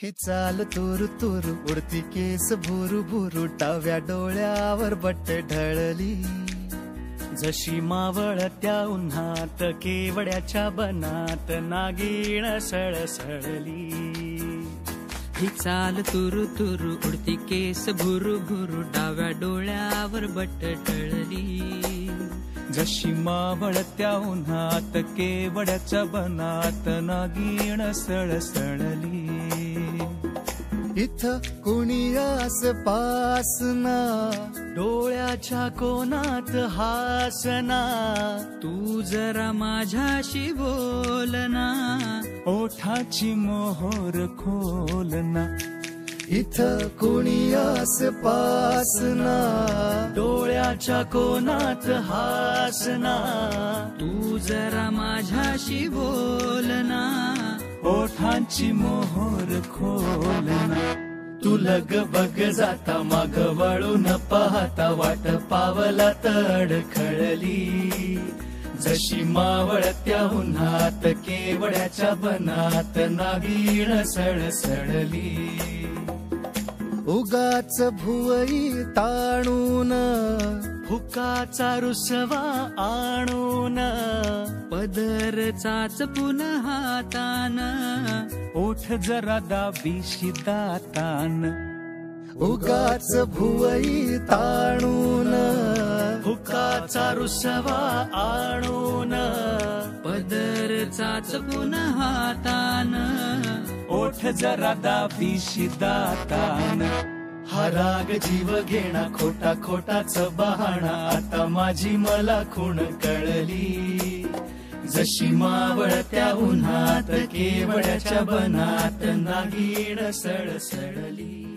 ही चाल तुरु तुरु उडती केस भुरु भुरु डाव्या डोळ्यावर बट्ट ढळली जशी मावळत्या उन्हात केवड्याच्या बनात नागिण सळसळली। ही चाल तुरु तुरु उडती केस भुरु भुरु डाव्या डोळ्यावर बट्ट ढळली जशी मावळत्या उन्हात केवड्याच्या बनात नागिण सळसळली। इथं कुणी आसपासना डोळ्याच्या कोनात हासना तू जरा माझ्याशी बोलना ओठाची मोहोर खोलना। इथं कुणी आसपासना डोळ्याच्या कोनात हासना तू जरा माझ्याशी बोलना ओठांची मोहोर खोलना। तू लग बग जाता माग वळून पाहता वाट पावलात अडखळली जशी मावळत्या उन्हात केवड्याच्या बनात नागिण सळसळली। उगाच भुवई ताणून फुकाचा रुसवा आणून पदर चाच पुन्हा हातान ओठ जरा दाबीशी दातान। उगाच भुवई ताणून फुकाचा रुसवा आणून पदर चाच पुन्हा हातान ओठ जरा दाबीशी दातान। हा राग जीव घेणा खोटा खोटाच बहाणा आता माझी मला खूण कळली जशी मावळत्या उन्हात केवड्याच्या बनात नागिण सळसळली।